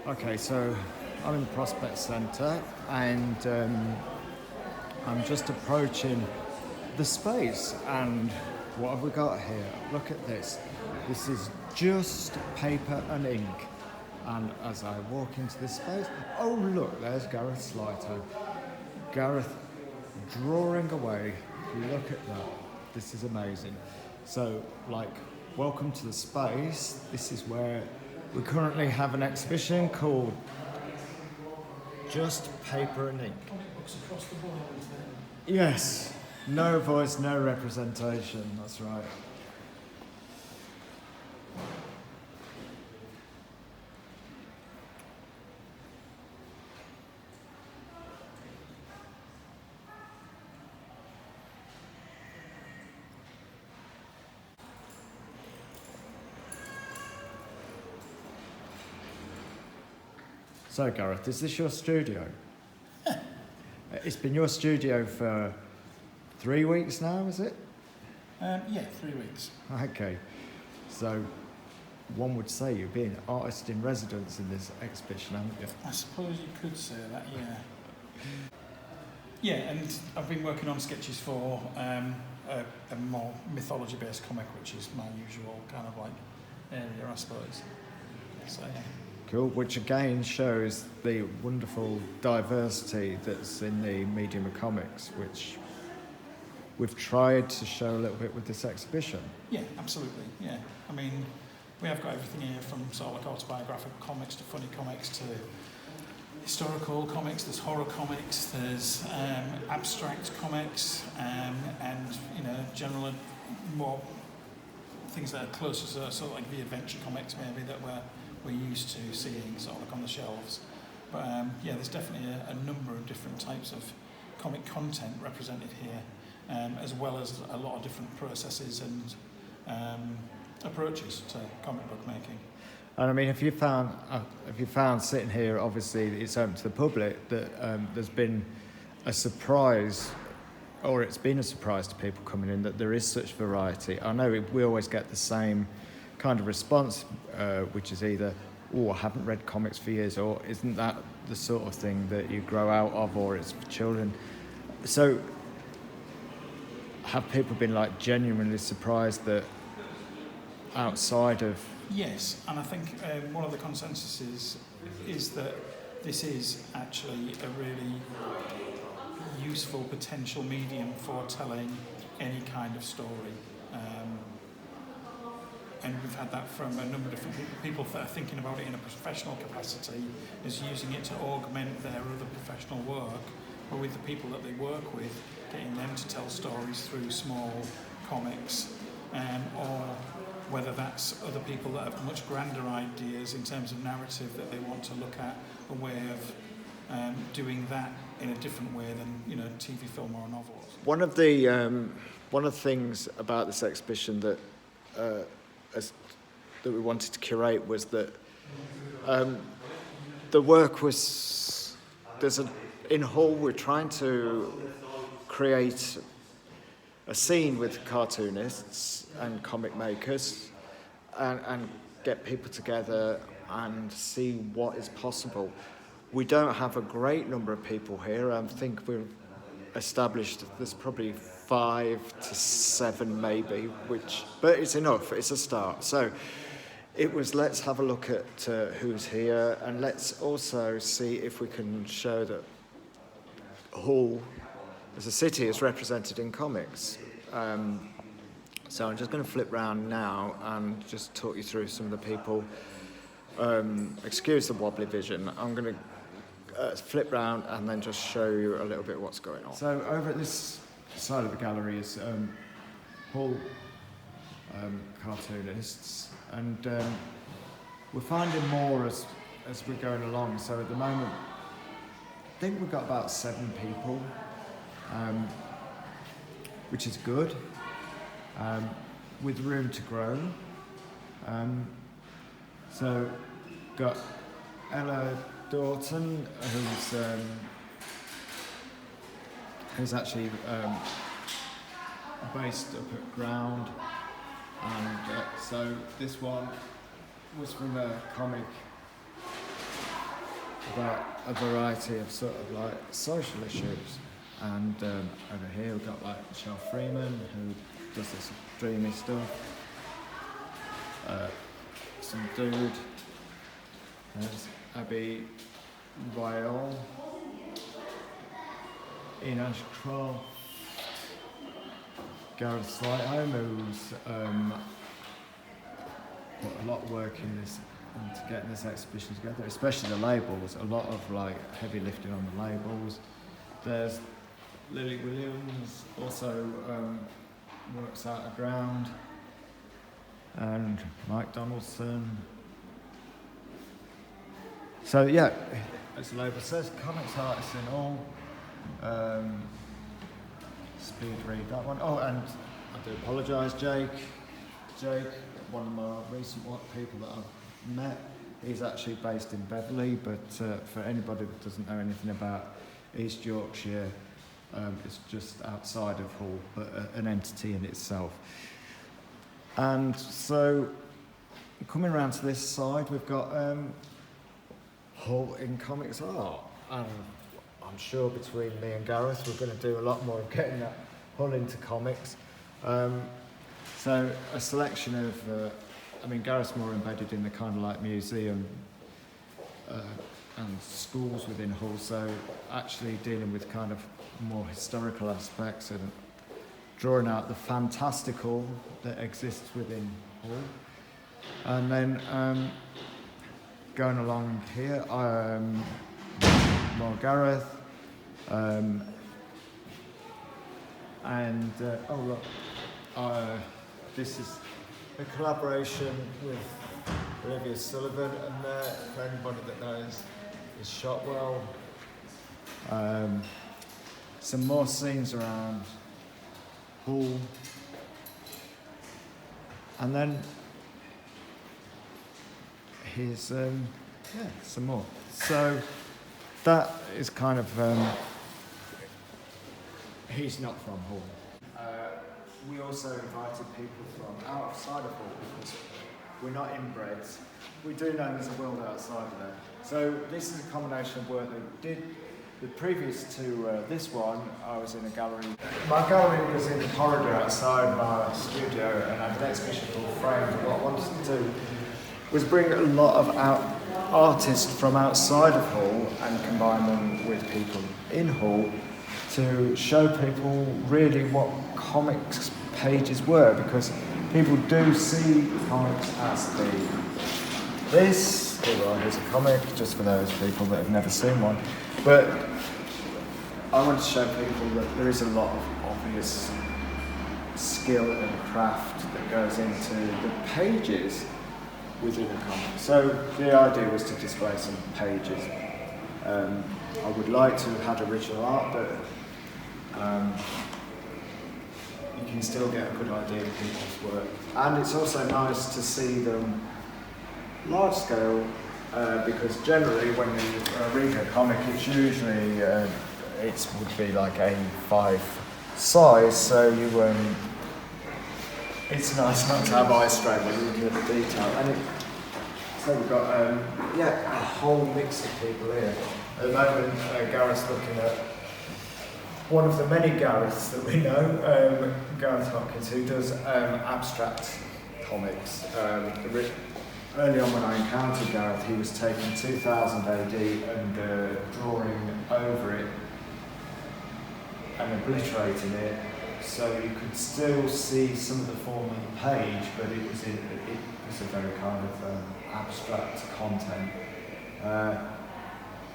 Okay, so I'm in the Prospect Centre and I'm just approaching the space. And what have we got here? Look at this. This is just paper and ink. And as I walk into this space, oh look, there's Gareth Slighto. Gareth drawing away. Look at that. This is amazing. So, welcome to the space. This is where we currently have an exhibition called Just Paper and Ink. Looks across the board. Yes, no voice, no representation, that's right. So Gareth, is this your studio? It's been your studio for 3 weeks now, is it? Yeah, 3 weeks. Okay, so one would say you're being artist in residence in this exhibition, haven't you? I suppose you could say that, yeah. Yeah, and I've been working on sketches for a more mythology-based comic, which is my usual kind of area, I suppose. So, yeah. Cool, which again shows the wonderful diversity that's in the medium of comics, which we've tried to show a little bit with this exhibition. Yeah, absolutely, yeah. I mean, we have got everything here from sort of autobiographical comics to funny comics to historical comics, there's horror comics, there's abstract comics, and, general, more things that are closer to sort of like the adventure comics maybe that we're used to seeing sort of on the shelves. But there's definitely a number of different types of comic content represented here, as well as a lot of different processes and approaches to comic book making. And I mean, if you found sitting here, obviously it's open to the public, that there's been a surprise, or it's been a surprise to people coming in that there is such variety. I know we always get the same kind of response, which is either, I haven't read comics for years, or isn't that the sort of thing that you grow out of, or it's for children. So have people been genuinely surprised that outside of... Yes, and I think one of the consensuses is that this is actually a really useful potential medium for telling any kind of story. And we've had that from a number of different people that are thinking about it in a professional capacity, is using it to augment their other professional work, or with the people that they work with, getting them to tell stories through small comics, or whether that's other people that have much grander ideas in terms of narrative that they want to look at, a way of doing that in a different way than TV, film, or novels. One of the things about this exhibition that we wanted to curate was that the work was... in Hull, we're trying to create a scene with cartoonists and comic makers and get people together and see what is possible. We don't have a great number of people here. I think we've established there's probably 5 to 7 maybe, but it's enough, it's a start. So it was, let's have a look at who's here, and let's also see if we can show that Hull as a city is represented in comics. So I'm just going to flip round now and just talk you through some of the people. Excuse the wobbly vision. I'm going to flip round and then just show you a little bit what's going on. So over at this side of the gallery is Hull cartoonists, and we're finding more as we're going along. So at the moment, I think we've got about 7 people, which is good, with room to grow. So got Ella Dorton, who's actually based up at Ground, and so this one was from a comic about a variety of sort of like social issues. And over here we've got like Michelle Freeman, who does this dreamy stuff. Some dude. There's Abby Viol, Ian Ashcroft, Gareth Slightholme, who's put a lot of work into getting this exhibition together, especially the labels, a lot of like heavy lifting on the labels. There's Lily Williams, also works out of ground, and Mike Donaldson. So yeah, as the label says, comics artists in all. Speed read that one. Oh, and I do apologise, Jake, one of my recent people that I've met, he's actually based in Beverley, but for anybody that doesn't know anything about East Yorkshire, it's just outside of Hull, but an entity in itself. And so, coming around to this side, we've got Hull in comics art. And I'm sure between me and Gareth, we're going to do a lot more of getting that Hull into comics. So a selection of, Gareth's more embedded in the kind of like museum and schools within Hull, so actually dealing with kind of more historical aspects and drawing out the fantastical that exists within Hull. And then going along here, more Gareth, this is a collaboration with Olivia Sullivan, and for anybody that knows, is Shotwell. Some more scenes around Hull, and then here's some more. So that is kind of he's not from Hull. We also invited people from outside of Hull because we're not inbreds. We do know there's a world outside of there. So this is a combination of work that we did. The previous to this one, I was in a gallery. My gallery was in the corridor outside my studio, and I had an exhibition called Framed. And what I wanted to do was bring a lot of artists from outside of Hull and combine them with people in Hull to show people really what comics pages were, because people do see comics as this. Here's a comic, just for those people that have never seen one. But I want to show people that there is a lot of obvious skill and craft that goes into the pages within a comic. So the idea was to display some pages. I would like to have had original art, but you can still get a good idea of people's work. And it's also nice to see them large scale, because generally when you read a comic, it's usually it would be like A5 size, so you it's nice not to have eye strain when you look at the detail. And so we've got a whole mix of people here. At the moment, Gareth's looking at one of the many Gareths that we know, Gareth Hopkins, who does abstract comics. Early on when I encountered Gareth, he was taking 2000 AD and drawing over it and obliterating it, so you could still see some of the form of the page, but it was a very kind of abstract content.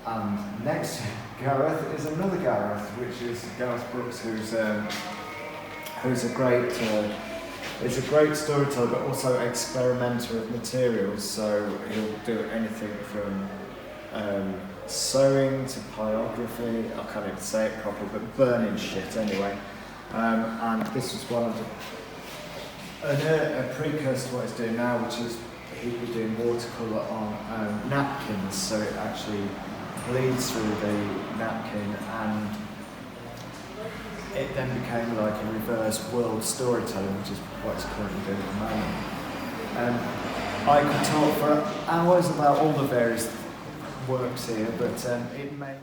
And next to Gareth is another Gareth, which is Gareth Brooks, who's a great storyteller, but also experimenter of materials. So he'll do anything from sewing to pyrography. I can't even say it properly, but burning shit anyway. And this was one of a precursor to what he's doing now, which is he'll be doing watercolour on napkins, so it actually bleeds through the napkin, and it then became like a reverse world storytelling, which is what it's currently doing at the moment. I could talk for hours about all the various works here, but it may.